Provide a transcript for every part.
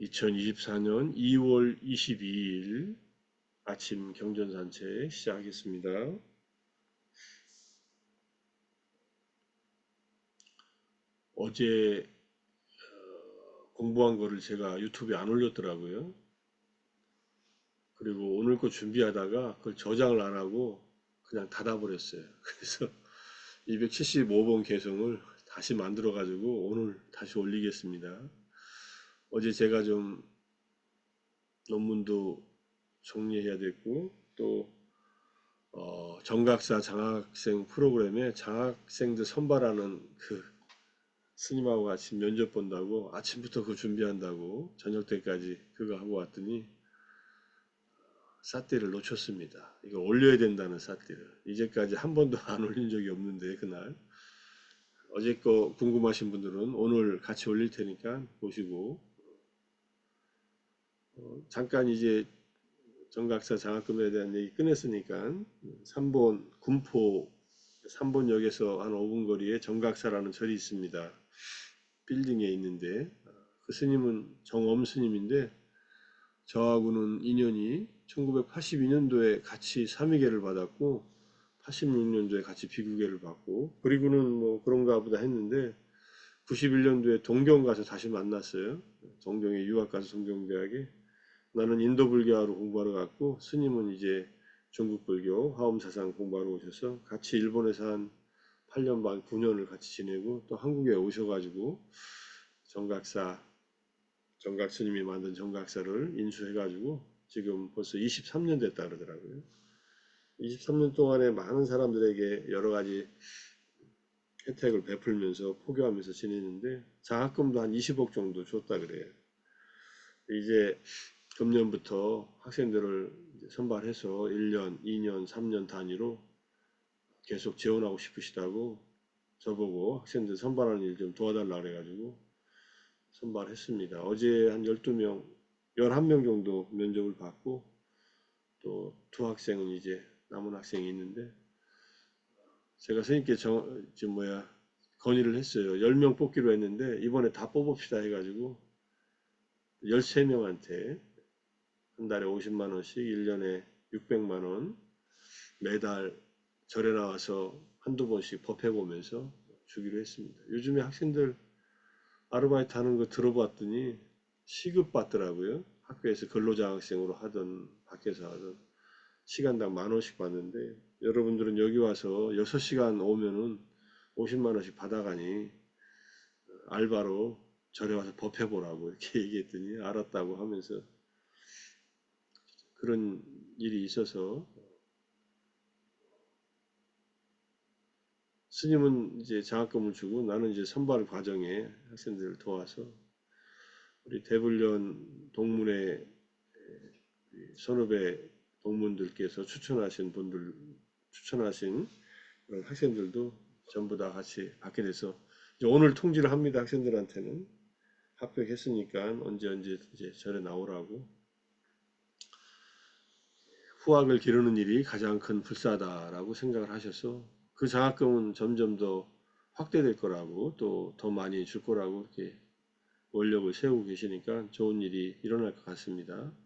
2024년 2월 22일 아침 경전산책 시작하겠습니다. 어제 공부한 거를 제가 유튜브에 안 올렸더라고요. 그리고 오늘 거 준비하다가 그걸 저장을 안 하고 그냥 닫아버렸어요. 그래서 275번 개성을 다시 만들어 가지고 오늘 다시 올리겠습니다. 어제 제가 좀 논문도 정리해야 됐고 또 정각사 장학생 프로그램에 장학생들 선발하는 그 스님하고 같이 면접 본다고 아침부터 그거 준비한다고 저녁 때까지 그거 하고 왔더니 삿대를 놓쳤습니다. 이거 올려야 된다는 삿대를. 이제까지 한 번도 안 올린 적이 없는데 그날. 어제 거 궁금하신 분들은 오늘 같이 올릴 테니까 보시고 잠깐 이제 정각사 장학금에 대한 얘기 끝냈으니까 3번 군포 3번역에서 한 5분 거리에 정각사라는 절이 있습니다. 빌딩에 있는데 그 스님은 정엄 스님인데 저하고는 인연이 1982년도에 같이 삼위계를 받았고 86년도에 같이 비구계를 받고 그리고는 뭐 그런가 보다 했는데 91년도에 동경 가서 다시 만났어요. 동경에 유학 가서 동경대학에 나는 인도 불교하러 공부하러 갔고 스님은 이제 중국 불교 화엄사상 공부하러 오셔서 같이 일본에서 한 8년 반 9년을 같이 지내고 또 한국에 오셔가지고 정각사 정각 스님이 만든 정각사를 인수해가지고 지금 벌써 23년 됐다 그러더라고요. 23년 동안에 많은 사람들에게 여러 가지 혜택을 베풀면서 포교하면서 지내는데 장학금도 한 20억 정도 줬다 그래요. 이제 금년부터 학생들을 선발해서 1년, 2년, 3년 단위로 계속 지원하고 싶으시다고 저보고 학생들 선발하는 일 좀 도와달라 그래가지고 선발했습니다. 어제 한 12명, 11명 정도 면접을 받고 또 두 학생은 이제 남은 학생이 있는데 제가 선생님께 지금 건의를 했어요. 10명 뽑기로 했는데 이번에 다 뽑읍시다 해가지고 13명한테 한 달에 50만 원씩 1년에 600만 원 매달 절에 나와서 한두 번씩 법회 보면서 주기로 했습니다. 요즘에 학생들 아르바이트 하는 거 들어봤더니 시급 받더라고요. 학교에서 근로장학생으로 하든 밖에서 하든 시간당 10,000원씩 받는데 여러분들은 여기 와서 6시간 오면은 50만 원씩 받아가니 알바로 절에 와서 법회 보라고 이렇게 얘기했더니 알았다고 하면서 그런 일이 있어서 스님은 이제 장학금을 주고 나는 이제 선발 과정에 학생들을 도와서 우리 대불련 동문회 선후배 동문들께서 추천하신 그런 학생들도 전부 다 같이 받게 돼서 이제 오늘 통지를 합니다. 학생들한테는 합격했으니까 언제 이제 절에 나오라고 후학을 기르는 일이 가장 큰 불사다라고 생각을 하셔서 그 장학금은 점점 더 확대될 거라고 또 더 많이 줄 거라고 이렇게 원력을 세우고 계시니까 좋은 일이 일어날 것 같습니다.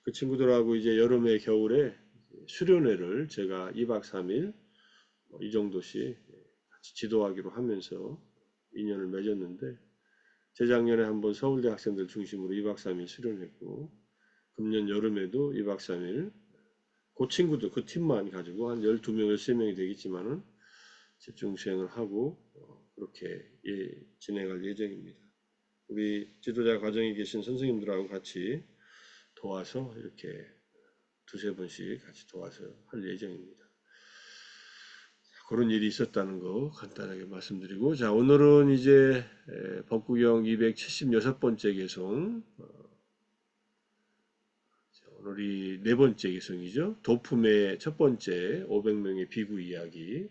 그 친구들하고 이제 여름에 겨울에 수련회를 제가 2박 3일 이 정도씩 같이 지도하기로 하면서 인연을 맺었는데 재작년에 한번 서울대 학생들 중심으로 2박 3일 수련했고 금년 여름에도 2박 3일 그 친구들 그 팀만 가지고 한 12명, 13명이 되겠지만은 집중 수행을 하고 그렇게 진행할 예정입니다. 우리 지도자 과정에 계신 선생님들하고 같이 도와서 이렇게 두세 번씩 같이 도와서 할 예정입니다. 그런 일이 있었다는 거 간단하게 말씀드리고 자 오늘은 이제 법구경 276번째 개송 오늘이 네 번째 개송이죠. 도품의 첫 번째 500명의 비구 이야기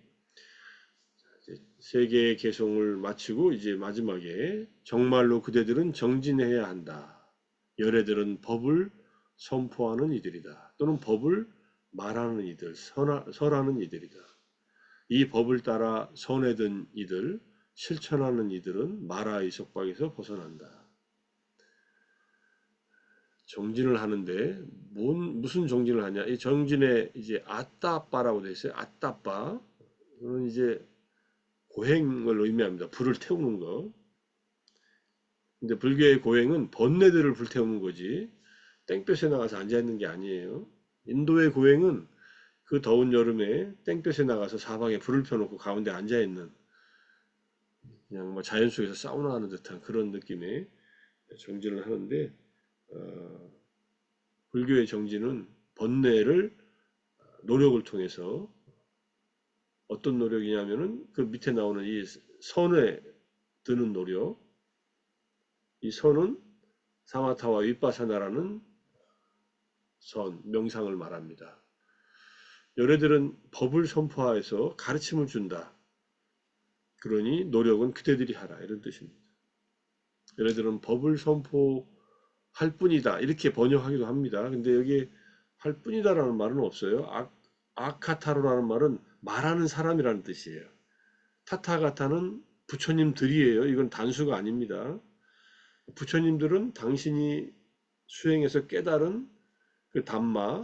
세 개의 개송을 마치고 이제 마지막에 정말로 그대들은 정진해야 한다. 열애들은 법을 선포하는 이들이다. 또는 법을 말하는 이들, 설하는 이들이다. 이 법을 따라 선에 든 이들, 실천하는 이들은 마라의 속박에서 벗어난다. 정진을 하는데 무슨 정진을 하냐? 이 정진에 이제 아따빠라고 돼 있어요. 아따빠. 이거는 이제 고행을 의미합니다. 불을 태우는 거. 근데 불교의 고행은 번뇌들을 불태우는 거지 땡볕에 나가서 앉아 있는 게 아니에요. 인도의 고행은 그 더운 여름에 땡볕에 나가서 사방에 불을 펴놓고 가운데 앉아 있는 그냥 뭐 자연 속에서 사우나 하는 듯한 그런 느낌의 정진을 하는데 어, 불교의 정진은 번뇌를 노력을 통해서 어떤 노력이냐면은 그 밑에 나오는 이 선에 드는 노력, 이 선은 사마타와 윗바사나라는 선, 명상을 말합니다. 열애들은 법을 선포하여서 가르침을 준다. 그러니 노력은 그대들이 하라. 이런 뜻입니다. 열애들은 법을 선포할 뿐이다. 이렇게 번역하기도 합니다. 근데 여기 할 뿐이다라는 말은 없어요. 아카타로라는 말은 말하는 사람이라는 뜻이에요. 타타가타는 부처님들이에요. 이건 단수가 아닙니다. 부처님들은 당신이 수행해서 깨달은 그 담마,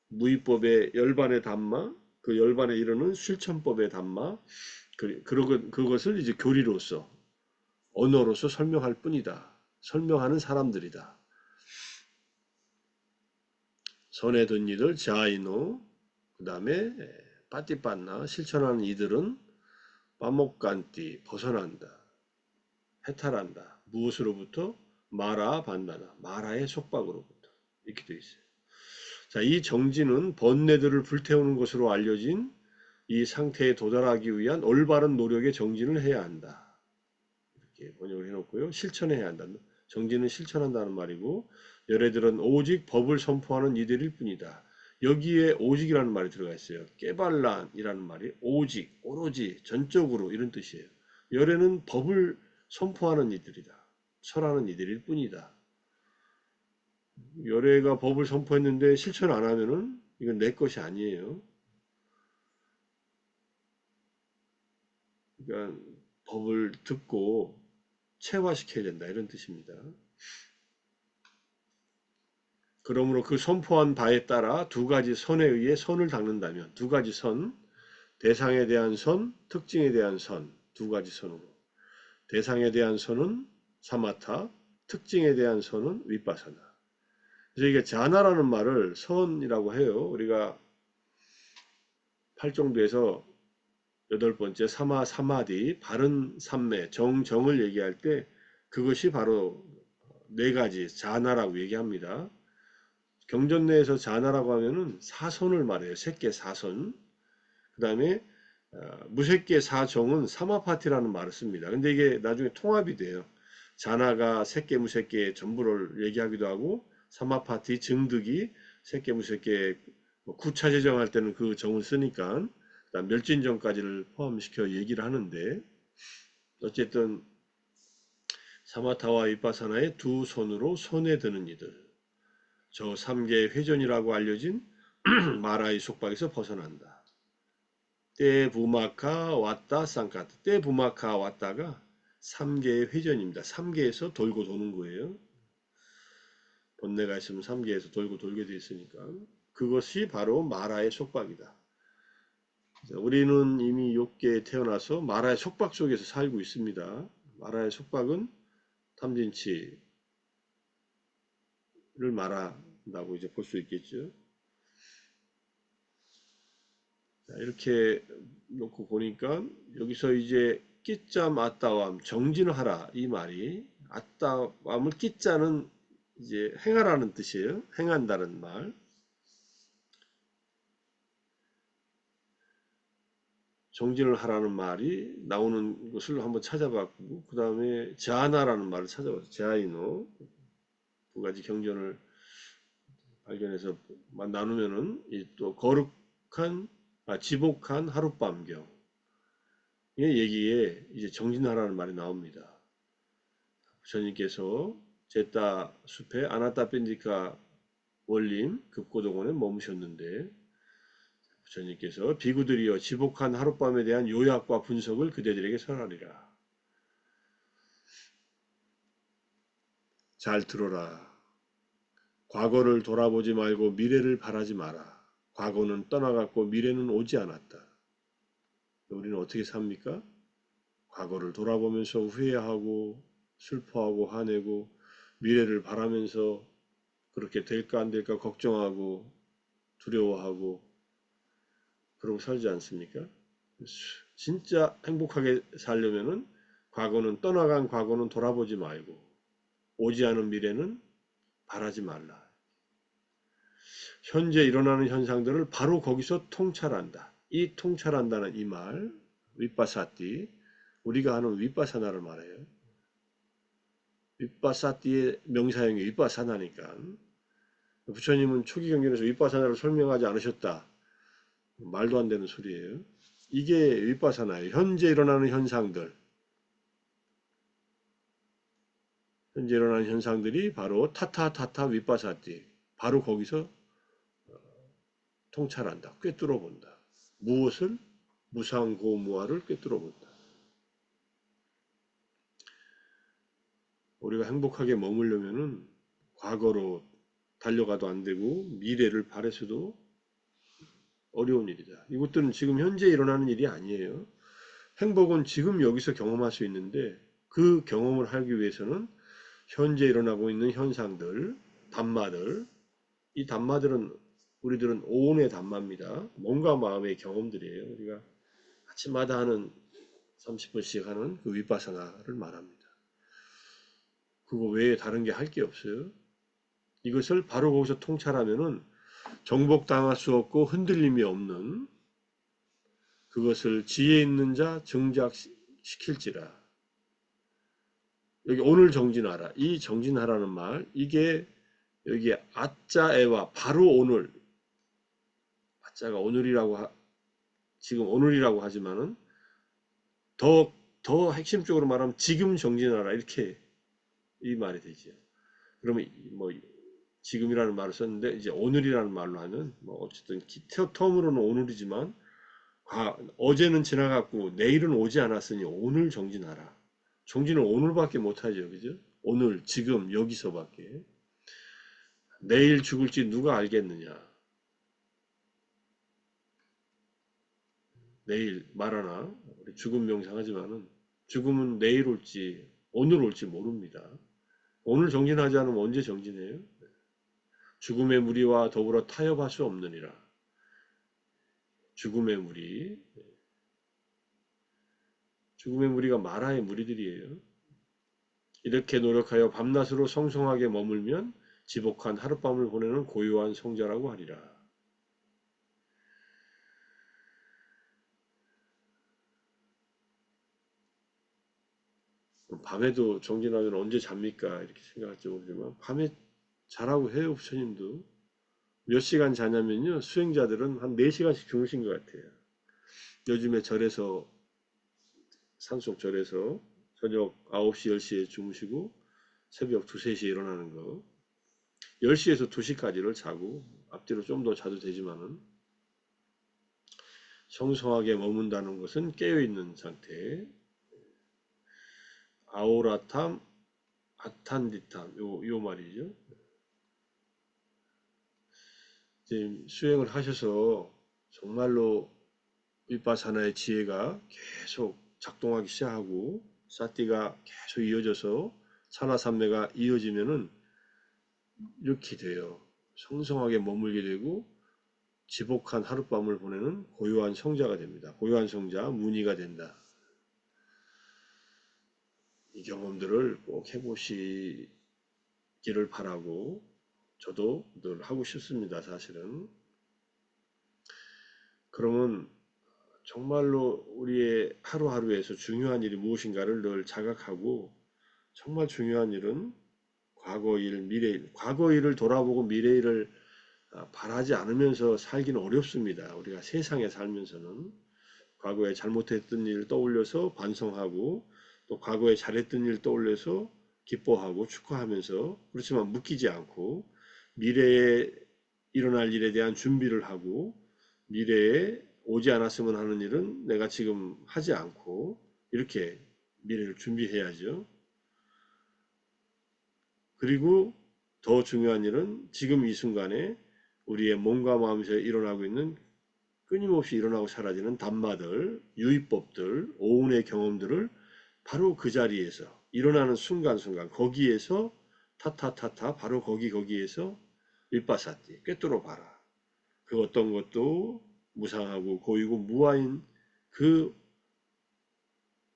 무위법의 열반의 담마, 그 열반에 이르는 실천법의 담마, 그것을 이제 교리로서, 언어로서 설명할 뿐이다. 설명하는 사람들이다. 선에 든 이들, 자이노, 그 다음에 빠띠빠나, 실천하는 이들은 빠목간띠, 벗어난다. 해탈한다. 무엇으로부터? 마라 반다나, 마라의 속박으로부터. 이렇게 되어 있어요. 자, 이 정진은 번뇌들을 불태우는 것으로 알려진 이 상태에 도달하기 위한 올바른 노력의 정진을 해야 한다. 이렇게 번역을 해놓고요. 실천해야 한다. 정진은 실천한다는 말이고 열애들은 오직 법을 선포하는 이들일 뿐이다. 여기에 오직이라는 말이 들어가 있어요. 깨발란이라는 말이 오직, 오로지, 전적으로 이런 뜻이에요. 열애는 법을 선포하는 이들이다. 설하는 이들일 뿐이다. 열애가 법을 선포했는데 실천 안 하면은 이건 내 것이 아니에요. 그러니까 법을 듣고 체화시켜야 된다 이런 뜻입니다. 그러므로 그 선포한 바에 따라 두 가지 선에 의해 선을 닦는다면 두 가지 선, 대상에 대한 선, 특징에 대한 선, 두 가지 선으로 대상에 대한 선은 사마타, 특징에 대한 선은 윗바사나. 그래서 이게 자나라는 말을 선이라고 해요. 우리가 팔정도에서 여덟 번째 사마 사마디 바른 삼매 정을 얘기할 때 그것이 바로 네 가지 자나라고 얘기합니다. 경전 내에서 자나라고 하면은 사선을 말해요. 색계 사선. 그 다음에 무색계 사정은 사마파티라는 말을 씁니다. 근데 이게 나중에 통합이 돼요. 자나가 색계 무색계 전부를 얘기하기도 하고 사마파티 증득이 색계 무색계 구차 제정할 때는 그 정을 쓰니까 그다음 멸진정까지를 포함시켜 얘기를 하는데 어쨌든 사마타와 위파사나의 두 손으로 손에 드는 이들 저 3개의 회전이라고 알려진 마라의 속박에서 벗어난다. 때 부마카 왔다 쌍카트 때 부마카 왔다가 3개의 회전입니다. 3개에서 돌고 도는 거예요. 번뇌가 있으면 3개에서 돌고 돌게 되어 있으니까 그것이 바로 마라의 속박이다. 우리는 이미 6개에 태어나서 마라의 속박 속에서 살고 있습니다. 마라의 속박은 탐진치를 말한다고 이제 볼 수 있겠죠. 자, 이렇게 놓고 보니까 여기서 이제 끼짬 아따왑 정진하라 이 말이 아따왑을 끼자는 이제 행하라는 뜻이에요. 행한다는 말. 정진을 하라는 말이 나오는 것을 한번 찾아봤고 그 다음에 자나라는 말을 찾아봤어요. 자이노 두 가지 경전을 발견해서 나누면은 이 또 거룩한 지복한 하룻밤경 이 얘기에 이제 정진하라는 말이 나옵니다. 부처님께서 제따 숲에 아나타 뺀디카 원림 급고동원에 머무셨는데 부처님께서 비구들이여 지복한 하룻밤에 대한 요약과 분석을 그대들에게 설하리라. 잘 들어라. 과거를 돌아보지 말고 미래를 바라지 마라. 과거는 떠나갔고 미래는 오지 않았다. 우리는 어떻게 삽니까? 과거를 돌아보면서 후회하고 슬퍼하고 화내고 미래를 바라면서 그렇게 될까 안 될까 걱정하고 두려워하고 그러고 살지 않습니까? 진짜 행복하게 살려면은 과거는 떠나간 과거는 돌아보지 말고 오지 않은 미래는 바라지 말라. 현재 일어나는 현상들을 바로 거기서 통찰한다. 이 통찰한다는 이 말, 윗바사띠, 우리가 하는 윗바사나를 말해요. 윗바사띠의 명사형이 윗바사나니까. 부처님은 초기 경전에서 윗바사나를 설명하지 않으셨다. 말도 안 되는 소리예요. 이게 윗바사나예요. 현재 일어나는 현상들. 현재 일어나는 현상들이 바로 타타타타 윗바사띠. 바로 거기서 통찰한다. 꿰뚫어 본다. 무엇을? 무상고무아를 꿰뚫어 본다. 우리가 행복하게 머물려면은 과거로 달려가도 안 되고 미래를 바라서도 어려운 일이다. 이것들은 지금 현재 일어나는 일이 아니에요. 행복은 지금 여기서 경험할 수 있는데 그 경험을 하기 위해서는 현재 일어나고 있는 현상들, 담마들, 이 담마들은 우리들은 오온의 담마입니다. 몸과 마음의 경험들이에요. 우리가 아침마다 하는 30분씩 하는 그 윗바사나를 말합니다. 그거 외에 다른 게 할 게 없어요. 이것을 바로 거기서 통찰하면은 정복당할 수 없고 흔들림이 없는 그것을 지혜 있는 자 정작시킬지라. 여기 오늘 정진하라. 이 정진하라는 말, 이게 여기 아짜에와 바로 오늘, 아짜가 오늘이라고 지금 오늘이라고 하지만은 더 핵심적으로 말하면 지금 정진하라 이렇게 이 말이 되죠. 그러면 뭐 지금이라는 말을 썼는데 이제 오늘이라는 말로 하면 뭐 어쨌든 텀으로는 오늘이지만 어제는 지나갔고 내일은 오지 않았으니 오늘 정진하라. 정진을 오늘밖에 못하죠, 그죠? 오늘 지금 여기서밖에. 내일 죽을지 누가 알겠느냐? 내일 말하나 우리 죽음 명상하지만은 죽음은 내일 올지 오늘 올지 모릅니다. 오늘 정진하지 않으면 언제 정진해요? 죽음의 무리와 더불어 타협할 수 없느니라. 죽음의 무리, 죽음의 무리가 마라의 무리들이에요. 이렇게 노력하여 밤낮으로 성성하게 머물면 지복한 하룻밤을 보내는 고요한 성자라고 하리라. 밤에도 정진하면 언제 잡니까? 이렇게 생각할지 모르지만 밤에 자라고 해요. 부처님도. 몇 시간 자냐면요. 수행자들은 한 4시간씩 주무신 것 같아요. 요즘에 절에서 산속 절에서 저녁 9시, 10시에 주무시고 새벽 2, 3시에 일어나는 거 10시에서 2시까지를 자고 앞뒤로 좀 더 자도 되지만은 성성하게 머문다는 것은 깨어있는 상태 아오라탐, 아탄디탐 요 말이죠. 지금 수행을 하셔서 정말로 윗바사나의 지혜가 계속 작동하기 시작하고 사띠가 계속 이어져서 산화산매가 이어지면은 이렇게 돼요. 성성하게 머물게 되고 지복한 하룻밤을 보내는 고요한 성자가 됩니다. 고요한 성자, 문의가 된다. 이 경험들을 꼭 해보시기를 바라고 저도 늘 하고 싶습니다. 사실은. 그러면 정말로 우리의 하루하루에서 중요한 일이 무엇인가를 늘 자각하고 정말 중요한 일은 과거 일, 미래 일, 과거 일을 돌아보고 미래 일을 바라지 않으면서 살기는 어렵습니다. 우리가 세상에 살면서는 과거에 잘못했던 일을 떠올려서 반성하고 또 과거에 잘했던 일을 떠올려서 기뻐하고 축하하면서 그렇지만 묶이지 않고 미래에 일어날 일에 대한 준비를 하고 미래에 오지 않았으면 하는 일은 내가 지금 하지 않고 이렇게 미래를 준비해야죠. 그리고 더 중요한 일은 지금 이 순간에 우리의 몸과 마음에서 일어나고 있는 끊임없이 일어나고 사라지는 단마들, 유의법들, 오운의 경험들을 바로 그 자리에서 일어나는 순간순간 거기에서 타타타타 바로 거기에서 일바사띠 꿰뚫어 봐라. 그 어떤 것도 무상하고 고이고 무아인 그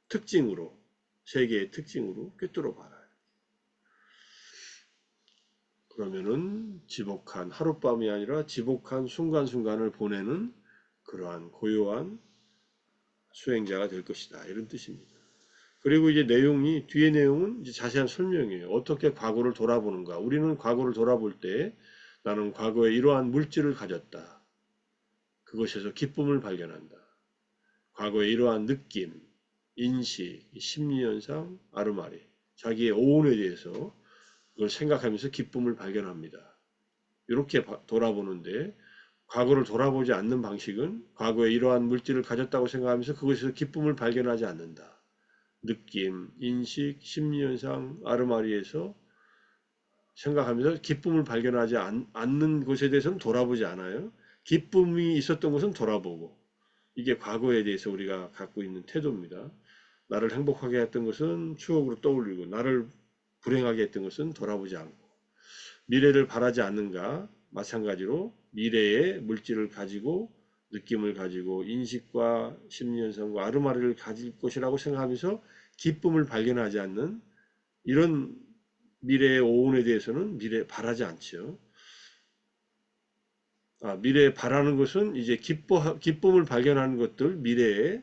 특징으로 세계의 특징으로 꿰뚫어 봐라. 그러면은 지복한 하룻밤이 아니라 지복한 순간순간을 보내는 그러한 고요한 수행자가 될 것이다. 이런 뜻입니다. 그리고 이제 내용이 뒤에 내용은 이제 자세한 설명이에요. 어떻게 과거를 돌아보는가. 우리는 과거를 돌아볼 때 나는 과거에 이러한 물질을 가졌다. 그것에서 기쁨을 발견한다. 과거에 이러한 느낌, 인식, 심리현상, 아르마리, 자기의 오온에 대해서 그걸 생각하면서 기쁨을 발견합니다. 이렇게 돌아보는데 과거를 돌아보지 않는 방식은 과거에 이러한 물질을 가졌다고 생각하면서 그것에서 기쁨을 발견하지 않는다. 느낌, 인식, 심리현상, 아르마리에서 생각하면서 기쁨을 발견하지 않는 것에 대해서는 돌아보지 않아요. 기쁨이 있었던 것은 돌아보고 이게 과거에 대해서 우리가 갖고 있는 태도입니다. 나를 행복하게 했던 것은 추억으로 떠올리고 나를 불행하게 했던 것은 돌아보지 않고 미래를 바라지 않는가 마찬가지로 미래의 물질을 가지고 느낌을 가지고 인식과 심리현상과 아르마리를 가질 것이라고 생각하면서 기쁨을 발견하지 않는 이런 미래의 오운에 대해서는 미래 바라지 않죠. 미래에 바라는 것은 이제 기쁨을 발견하는 것들 미래에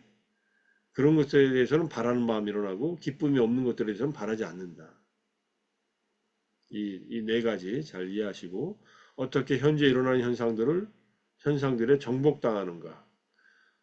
그런 것들에 대해서는 바라는 마음이 일어나고 기쁨이 없는 것들에 대해서는 바라지 않는다. 이 네 가지 잘 이해하시고 어떻게 현재 일어나는 현상들에 정복당하는가.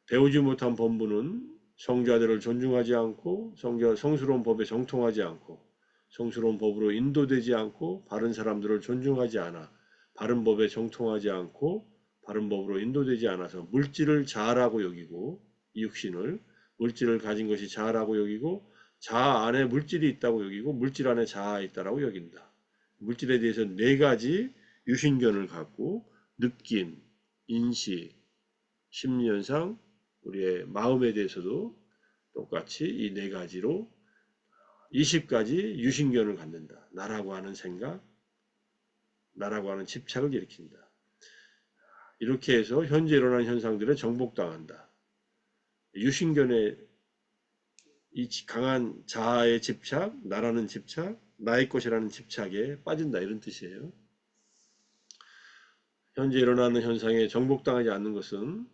배우지 못한 범부는 성자들을 존중하지 않고 성스러운 법에 정통하지 않고 성스러운 법으로 인도되지 않고 바른 사람들을 존중하지 않아 바른 법에 정통하지 않고 바른 법으로 인도되지 않아서 물질을 자아라고 여기고 이 육신을 물질을 가진 것이 자아라고 여기고 자아 안에 물질이 있다고 여기고 물질 안에 자아가 있다라고 여긴다. 물질에 대해서 네 가지 유신견을 갖고 느낌, 인식, 심리현상, 우리의 마음에 대해서도 똑같이 이 네 가지로 20가지 유신견을 갖는다. 나라고 하는 생각, 나라고 하는 집착을 일으킨다. 이렇게 해서 현재 일어나는 현상들에 정복당한다. 유신견의 이 강한 자아의 집착, 나라는 집착, 나의 것이라는 집착에 빠진다. 이런 뜻이에요. 현재 일어나는 현상에 정복당하지 않는 것은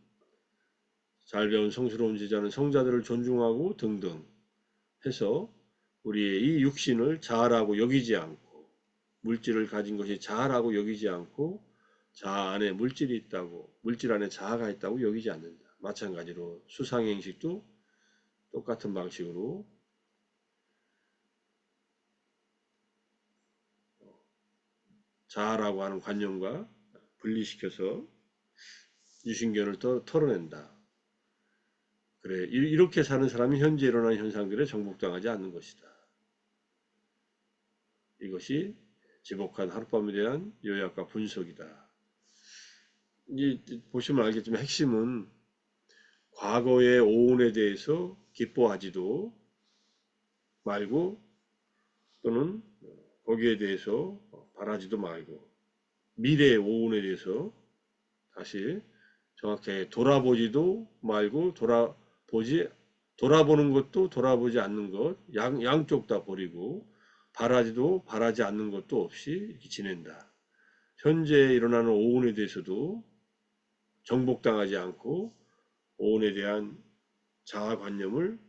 잘 배운 성스러운 제자는 성자들을 존중하고 등등 해서 우리의 이 육신을 자아라고 여기지 않고 물질을 가진 것이 자아라고 여기지 않고 자아 안에 물질이 있다고 물질 안에 자아가 있다고 여기지 않는다. 마찬가지로 수상행식도 똑같은 방식으로 자아라고 하는 관념과 분리시켜서 유신견을 털어낸다. 그래, 이렇게 사는 사람이 현재 일어나는 현상들에 정복당하지 않는 것이다. 이것이 지복한 하룻밤에 대한 요약과 분석이다. 이제 보시면 알겠지만 핵심은 과거의 오온에 대해서 기뻐하지도 말고 또는 거기에 대해서 바라지도 말고 미래의 오온에 대해서 다시 정확하게 돌아보지도 말고 돌아보는 것도 돌아보지 않는 것 양쪽 다 버리고 바라지 않는 것도 없이 이렇게 지낸다. 현재 일어나는 오온에 대해서도 정복당하지 않고 오온에 대한 자아관념을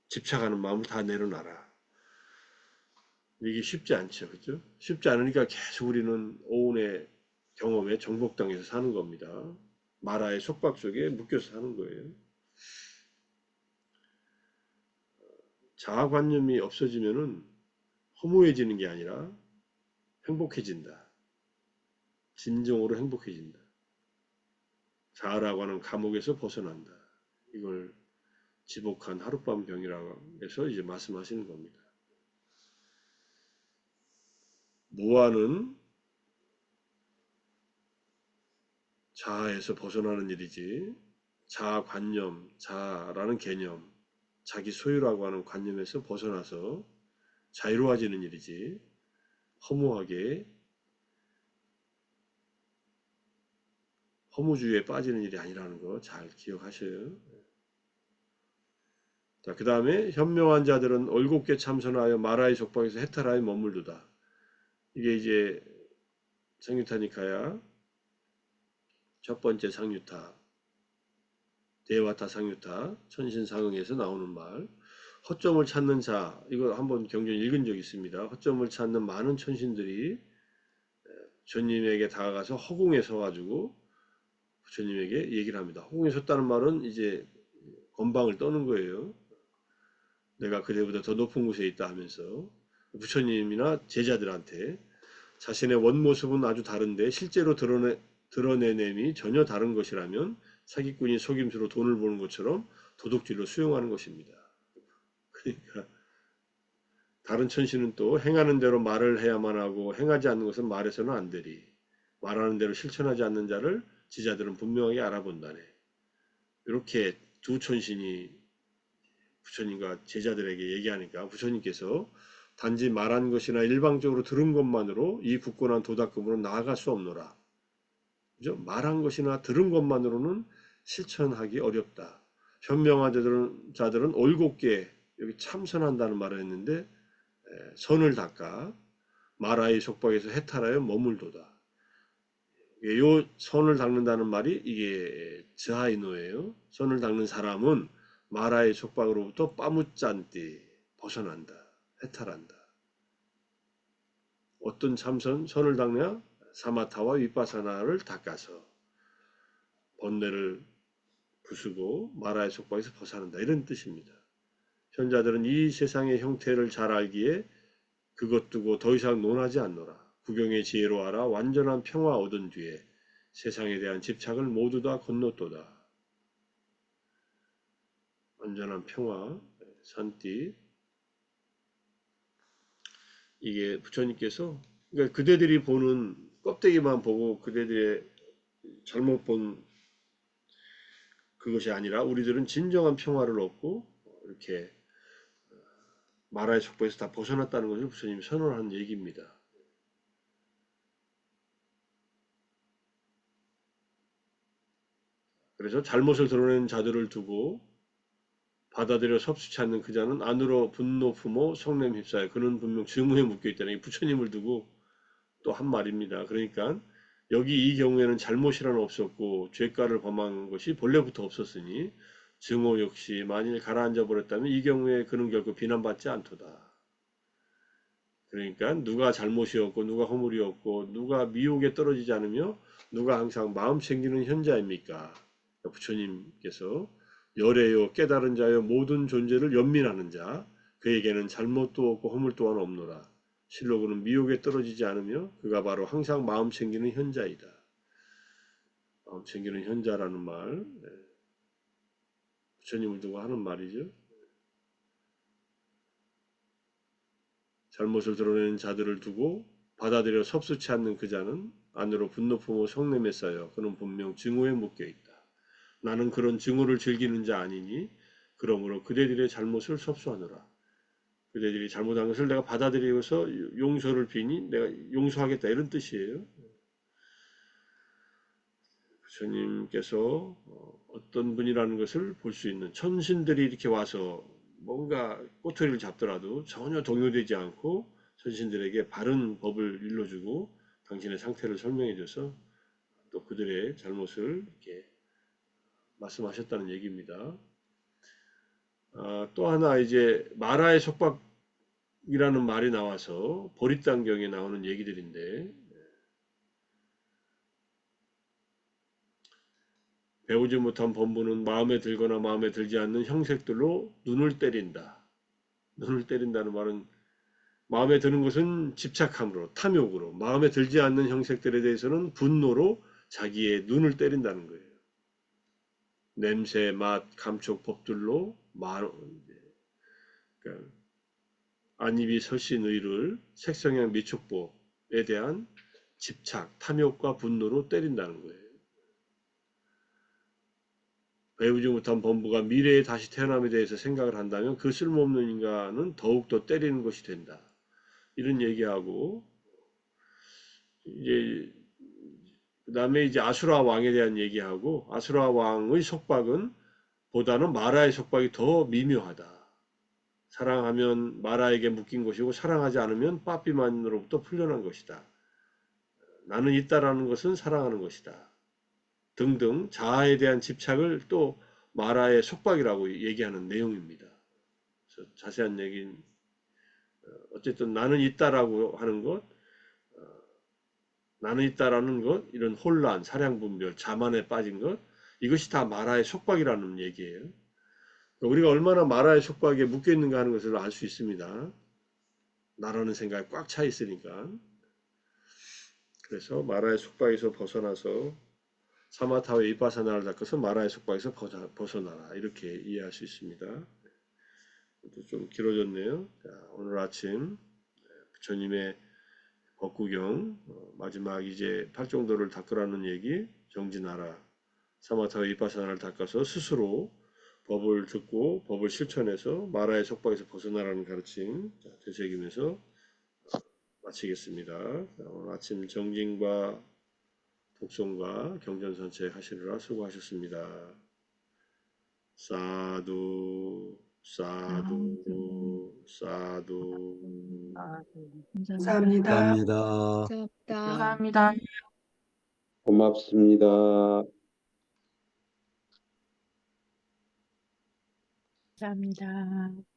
집착하는 마음을 다 내려놔라. 이게 쉽지 않죠. 그죠? 쉽지 않으니까 계속 우리는 오온의 경험에 정복당해서 사는 겁니다. 마라의 속박 속에 묶여서 사는 거예요. 자아관념이 없어지면은 허무해지는 게 아니라 행복해진다. 진정으로 행복해진다. 자아라고 하는 감옥에서 벗어난다. 이걸 지복한 하룻밤 경이라고 해서 이제 말씀하시는 겁니다. 무아는 자아에서 벗어나는 일이지, 자아관념, 자아라는 개념, 자기 소유라고 하는 관념에서 벗어나서 자유로워지는 일이지, 허무하게 허무주의에 빠지는 일이 아니라는 거 잘 기억하셔요. 자, 그 다음에 현명한 자들은 올곧게 참선하여 마라의 속박에서 해탈하여 머물르다. 이게 이제 상유타니카야 첫 번째 상유타, 대와타 상유타, 천신상응에서 나오는 말. 허점을 찾는 자, 이거 한번 경전 읽은 적 있습니다. 허점을 찾는 많은 천신들이 부처님에게 다가가서 허공에 서가지고 부처님에게 얘기를 합니다. 허공에 섰다는 말은 이제 건방을 떠는 거예요. 내가 그대보다 더 높은 곳에 있다 하면서 부처님이나 제자들한테 자신의 원모습은 아주 다른데 실제로 드러내냄이 전혀 다른 것이라면 사기꾼이 속임수로 돈을 버는 것처럼 도둑질로 수용하는 것입니다. 그러니까 다른 천신은 또 행하는 대로 말을 해야만 하고 행하지 않는 것은 말해서는 안 되리. 말하는 대로 실천하지 않는 자를 지자들은 분명하게 알아본다네. 이렇게 두 천신이 부처님과 제자들에게 얘기하니까 부처님께서 단지 말한 것이나 일방적으로 들은 것만으로 이 굳건한 도닦음으로 나아갈 수 없노라. 그죠? 말한 것이나 들은 것만으로는 실천하기 어렵다. 현명한 자들은 올곧게 여기 참선한다는 말을 했는데 선을 닦아 마라의 속박에서 해탈하여 머물도다. 요 선을 닦는다는 말이 이게 즈하이노예요. 선을 닦는 사람은 마라의 속박으로부터 빠무짠띠 벗어난다. 해탈한다. 어떤 참선, 선을 닦냐? 사마타와 위파사나를 닦아서 번뇌를 부수고 마라의 속박에서 벗어난다. 이런 뜻입니다. 현자들은 이 세상의 형태를 잘 알기에 그것 두고 더 이상 논하지 않노라. 구경의 지혜로 알아 완전한 평화 얻은 뒤에 세상에 대한 집착을 모두 다 건넜도다. 완전한 평화, 산띠. 이게 부처님께서 그러니까 그대들이 보는 껍데기만 보고 그대들의 잘못 본 그것이 아니라 우리들은 진정한 평화를 얻고 이렇게 마라의 속박에서 다 벗어났다는 것을 부처님이 선언한 얘기입니다. 그래서 잘못을 드러낸 자들을 두고 받아들여 섭수치 않는 그 자는 안으로 분노 품어 성냄 휩싸여 그는 분명 증오에 묶여있다는 게 부처님을 두고 또 한 말입니다. 그러니까 여기 이 경우에는 잘못이라는 없었고 죄가를 범한 것이 본래부터 없었으니 증오 역시 만일 가라앉아 버렸다면 이 경우에 그는 결코 비난받지 않도다. 그러니까 누가 잘못이었고 누가 허물이었고 누가 미혹에 떨어지지 않으며 누가 항상 마음 챙기는 현자입니까? 부처님께서 열애요 깨달은 자여 모든 존재를 연민하는 자 그에게는 잘못도 없고 허물 또한 없노라. 실로 그는 미혹에 떨어지지 않으며 그가 바로 항상 마음 챙기는 현자이다. 마음 챙기는 현자라는 말 부처님을 두고 하는 말이죠. 잘못을 드러내는 자들을 두고 받아들여 섭수치 않는 그 자는 안으로 분노 품어 성냄에 쌓여 그는 분명 증오에 묶여 있다. 나는 그런 증오를 즐기는 자 아니니 그러므로 그대들의 잘못을 섭수하노라. 그대들이 잘못한 것을 내가 받아들이고서 용서를 비니 내가 용서하겠다 이런 뜻이에요. 부처님께서 어떤 분이라는 것을 볼 수 있는 천신들이 이렇게 와서 뭔가 꼬투리를 잡더라도 전혀 동요되지 않고 천신들에게 바른 법을 일러주고 당신의 상태를 설명해줘서 또 그들의 잘못을 이렇게 말씀하셨다는 얘기입니다. 또 하나 이제 마라의 속박이라는 말이 나와서 보릿단경에 나오는 얘기들인데 배우지 못한 범부는 마음에 들거나 마음에 들지 않는 형색들로 눈을 때린다. 눈을 때린다는 말은 마음에 드는 것은 집착함으로 탐욕으로 마음에 들지 않는 형색들에 대해서는 분노로 자기의 눈을 때린다는 거예요. 냄새, 맛, 감촉 법들로 그러니까 안입이 설신의를 색성향 미촉법 대한 집착, 탐욕과 분노로 때린다는 거예요. 배우지 못한 범부가 미래에 다시 태어남에 대해서 생각을 한다면 그 쓸모없는 인간은 더욱더 때리는 것이 된다. 이런 얘기하고, 이제 그다음에 이제 아수라 왕에 대한 얘기하고, 아수라 왕의 속박은 보다는 마라의 속박이 더 미묘하다. 사랑하면 마라에게 묶인 것이고 사랑하지 않으면 빠삐만으로부터 풀려난 것이다. 나는 있다라는 것은 사랑하는 것이다. 등등 자아에 대한 집착을 또 마라의 속박이라고 얘기하는 내용입니다. 그래서 자세한 얘기는 어쨌든 나는 있다라고 하는 것, 나는 있다라는 것, 이런 혼란, 사량분별, 자만에 빠진 것, 이것이 다 마라의 속박이라는 얘기예요. 우리가 얼마나 마라의 속박에 묶여 있는가 하는 것을 알 수 있습니다. 나라는 생각이 꽉 차 있으니까. 그래서 마라의 속박에서 벗어나서 사마타와 이빠사나를 닦아서 마라의 속박에서 벗어나라. 이렇게 이해할 수 있습니다. 좀 길어졌네요. 자, 오늘 아침 부처님의 법구경 마지막 이제 팔정도를 닦으라는 얘기 정진하라. 사마타와 이빠사나를 닦아서 스스로 법을 듣고 법을 실천해서 마라의 속박에서 벗어나라는 가르침 되새기면서 마치겠습니다. 오늘 아침 정진과 독송과 경전선책 하시느라 수고하셨습니다. 사두 사두 사두. 감사합니다. 감사합니다. 감사합니다. 고맙습니다. 감사합니다.